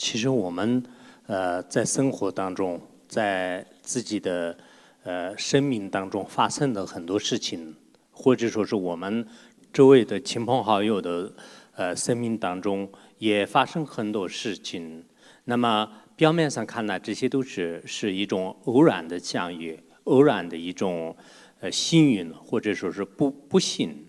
其实我们在生活当中，在自己的生命当中发生的很多事情，或者说是我们周围的亲朋好友的生命当中也发生很多事情。那么表面上看来，这些都是一种偶然的相遇，偶然的一种幸运，或者说是不幸。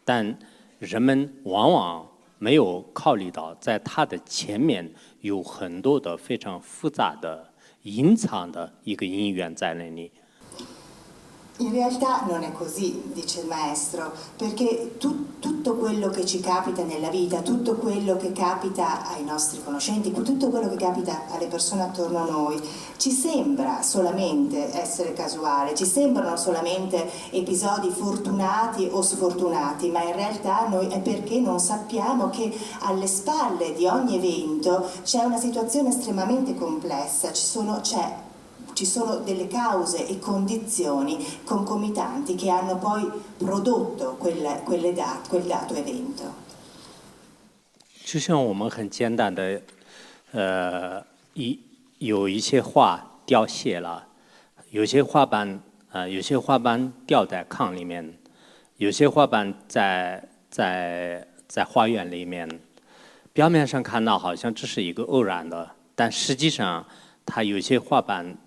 但人们往往没有考虑到，在它的前面有很多的非常复杂的、隐藏的一个因缘在那里。In realtà non è così, dice il maestro, perché tutto quello che ci capita nella vita, tutto quello che capita ai nostri conoscenti, tutto quello che capita alle persone attorno a noi, ci sembra solamente essere casuale, ci sembrano solamente episodi fortunati o sfortunati, ma in realtà noi è perché non sappiamo che alle spalle di ogni evento c'è una situazione estremamente complessa, ci sono delle cause e condizioni concomitanti che hanno poi prodotto quel dato evento. 就像我们很简单的，有一些画凋谢了，有些画板掉在炕里面，有些画板在花园里面。表面上看到好像这是一个偶然的，但实际上它有些画板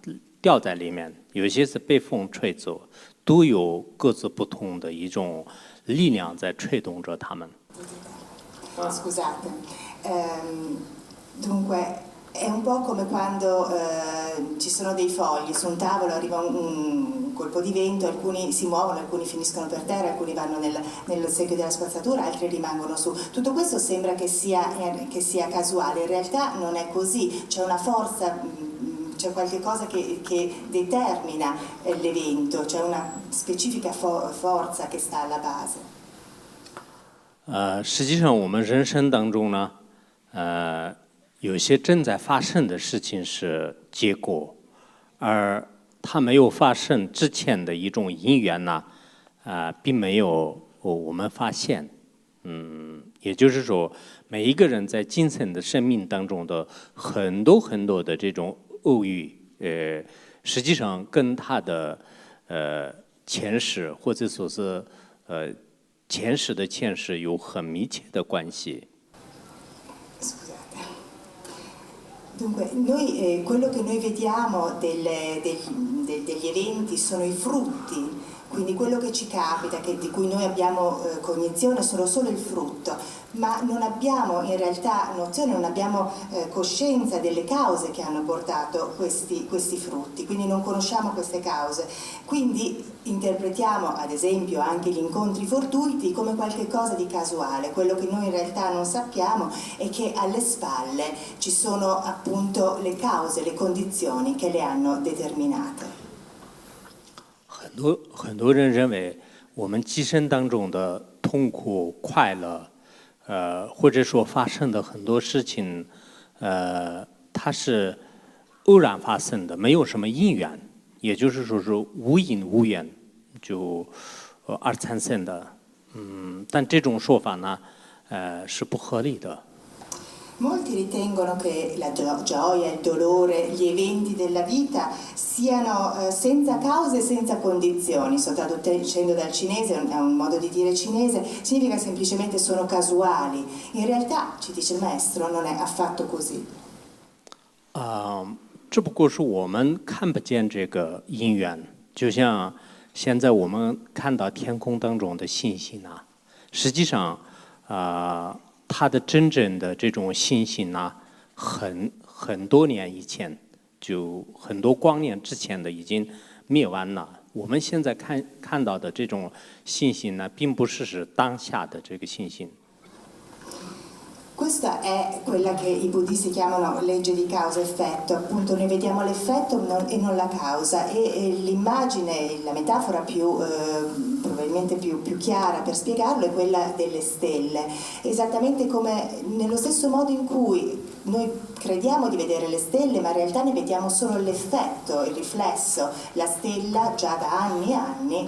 掉在里面，有些是被风吹走，都有各自不同的一种力量在吹动着它们。Scusate, dunque è un po' come quando ci sono dei fogli su un tavolo, arriva un colpo di vento, alcuni si muovono, alcuni finiscono per terra, alcuni vanno nel secchio della spazzatura, altri rimangono su. Tutto questo sembra che sia casuale, in realtà non è così, c'è una forza, c'è qualche cosa che determina l'evento, c'è una specifica forza che sta alla base. 实际上我们人生当中呢，有些正在发生的事情是结果，而它没有发生之前的一种因缘呢，并没有我们发现。也就是说，每一个人在精神的生命当中的很多很多的这种偶遇，实际上跟他的前世或者说是前世的前世有很密切的关系。Dunque, quello che noi vediamo degli eventi sono i frutti, quindi quello che ci capita, di cui noi abbiamo cognizione, sono solo il frutto, ma non abbiamo in realtà nozione, non abbiamo coscienza delle cause che hanno portato questi frutti, quindi non conosciamo queste cause. Quindi interpretiamo ad esempio anche gli incontri fortuiti come qualche cosa di casuale. Quello che noi in realtà non sappiamo è che alle spalle ci sono appunto le cause, le condizioni che le hanno determinate. 很多人认为我们今生当中的痛苦、快乐，或者说发生的很多事情，它是偶然发生的，没有什么因缘，也就是说是无因无缘就而产生的。但这种说法呢，是不合理的。 Molti ritengono che la gioia, il dolore, gli eventi della vita siano senza cause e senza condizioni. Sto traducendo dal cinese, è un modo di dire cinese, significa semplicemente sono casuali. In realtà, ci dice il maestro, non è affatto così. 只不过是我们看不见这个因缘，就像现在我们看到天空当中的星星啊，实际上它的真正的这种星星呢，很多年以前，就很多光年之前的已经灭完了。我们现在看到的这种星星呢，并不是当下的这个星星。 Questa è quella che i buddisti chiamano legge di causa-effetto, appunto noi vediamo l'effetto e non la causa e l'immagine, la metafora probabilmente più chiara per spiegarlo è quella delle stelle, esattamente come nello stesso modo in cui noi crediamo di vedere le stelle ma in realtà ne vediamo solo l'effetto, il riflesso, la stella già da anni e anni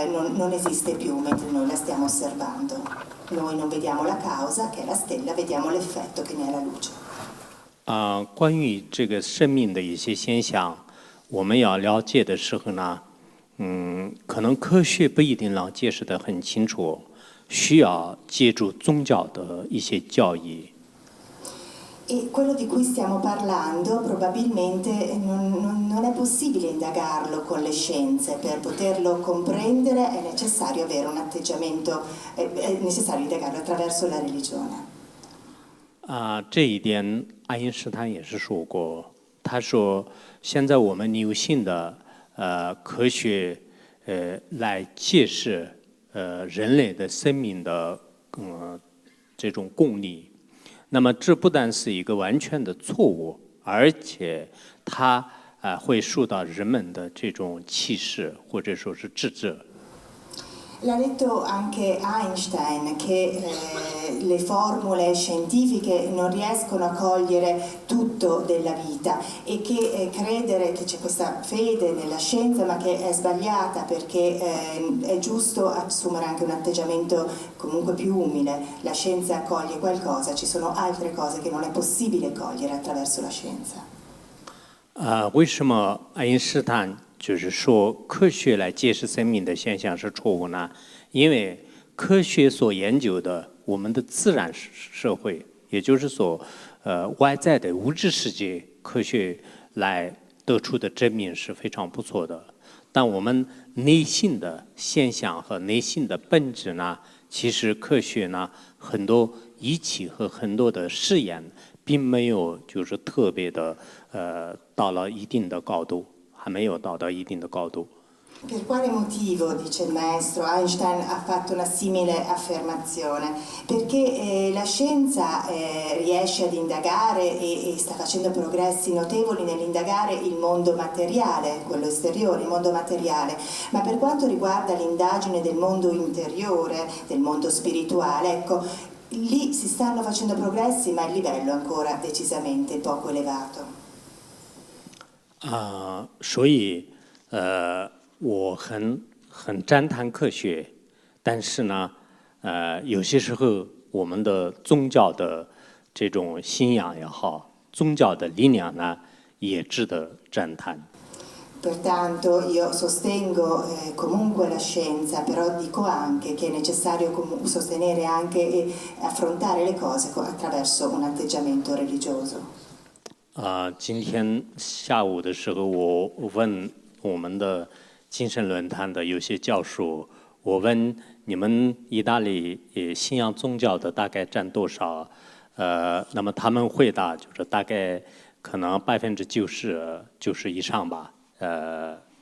non esiste più mentre noi la stiamo osservando. Noi non vediamo la causa, che è la stella, vediamo l'effetto che ne è la luce. 关于这个生命的一些现象，我们要了解的时候呢，可能科学不一定能解释得很清楚，需要借助宗教的一些教义。E quello di cui stiamo parlando probabilmente non è possibile indagarlo con le scienze, per poterlo comprendere è necessario avere un atteggiamento, è necessario indagarlo attraverso la religione. 这一点爱因斯坦也是说过，他说现在我们流行的科学来解释人类的生命的这种公理。那么这不但是一个完全的错误，而且它会受到人们的这种歧视或者说是指责。L'ha detto anche Einstein che le formule scientifiche non riescono a cogliere tutto della vita e che credere che c'è questa fede nella scienza ma che è sbagliata perché è giusto assumere anche un atteggiamento comunque più umile. La scienza coglie qualcosa, ci sono altre cose che non è possibile cogliere attraverso la scienza. 为什么爱因斯坦就是说科学来解释生命的现象是错误呢？因为科学所研究的我们的自然社会，也就是说，外在的物质世界，科学来得出的证明是非常不错的。但我们内心的现象和内心的本质呢，其实科学呢很多仪器和很多的试验，并没有就是特别的到了一定的高度。还没有到达一定的高度。Per quale motivo, dice il maestro, Einstein ha fatto una simile affermazione? Perché la scienza riesce ad indagare e sta facendo progressi notevoli nell'indagare il mondo materiale, quello esteriore, il mondo materiale, ma per quanto riguarda l'indagine del mondo interiore, del mondo spirituale, ecco, lì si stanno facendo progressi, ma il livello è ancora decisamente poco elevato. 所以我很赞叹科学，但是呢，有些时候我们的宗教的这种信仰也好，宗教的力量呢，也值得赞叹。Pertanto io sostengo comunque la scienza, però dico anche che è necessario sostenere anche e affrontare le cose attraverso un atteggiamento religioso. 今天下午的时候，我问我们的精神论坛的有些教授，我问你们意大利信仰宗教的大概占多少？那么他们回答就是大概可能90%以上吧。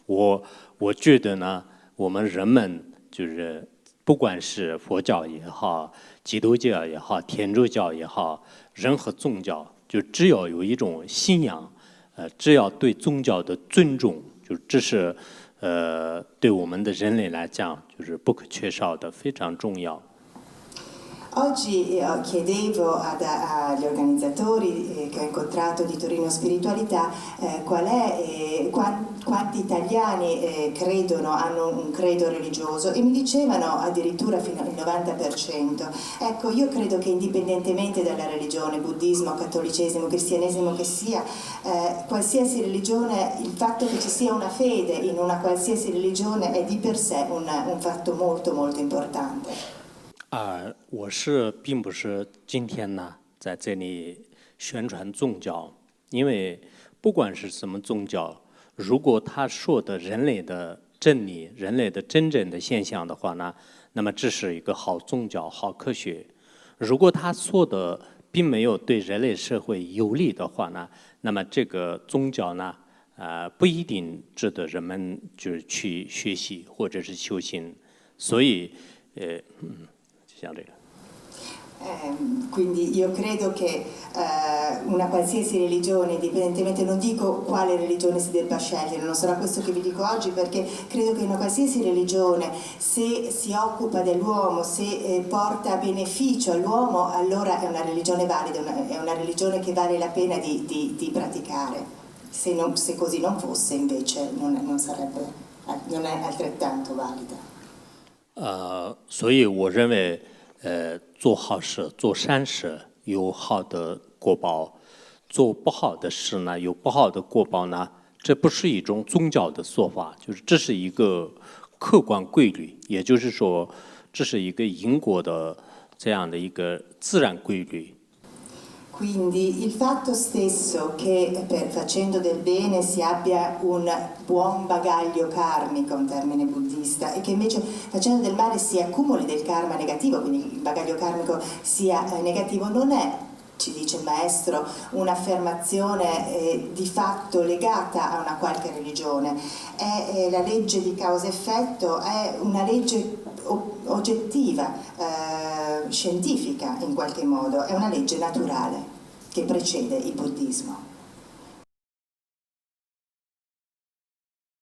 我觉得呢，我们人们就是不管是佛教也好，基督教也好，天主教也好，任何宗教。就只要有一种信仰，只要对宗教的尊重，就这是对我们的人类来讲就是不可缺少的，非常重要。Oggi chiedevo agli organizzatori che ho incontrato di Torino Spiritualità quanti italiani credono, hanno un credo religioso e mi dicevano addirittura fino al 90%. Ecco, io credo che indipendentemente dalla religione, buddismo, cattolicesimo, cristianesimo che sia, qualsiasi religione, il fatto che ci sia una fede in una qualsiasi religione è di per sé un fatto molto molto importante. 我并不是今天呢在这里宣传宗教，因为不管是什么宗教，如果他说的人类的真理、人类的真正的现象的话呢，那么这是一个好宗教、好科学。如果他说的并没有对人类社会有利的话呢，那么这个宗教呢，不一定值得人们就是去学习或者是修行。所以，像这个。Quindi io credo che una qualsiasi religione, indipendentemente, non dico quale religione si debba scegliere, non sarà questo che vi dico oggi, perché credo che una qualsiasi religione, se si occupa dell'uomo, se porta beneficio all'uomo, allora è una religione valida, è una religione che vale la pena di praticare. Se così non fosse, invece, non è altrettanto valida. 所以我认为，做好事、做善事有好的果报，做不好的事呢，有不好的过报呢，这不是一种宗教的说法，就是这是一个客观规律，也就是说，这是一个因果的这样的一个自然规律。Quindi il fatto stesso che facendo del bene si abbia un buon bagaglio karmico, un termine buddista, e che invece facendo del male si accumuli del karma negativo, quindi il bagaglio karmico sia negativo, non è, ci dice il maestro, un'affermazione di fatto legata a una qualche religione, è la legge di causa-effetto, è una legge oggettiva, scientifica in qualche modo, è una legge naturale che precede il buddismo.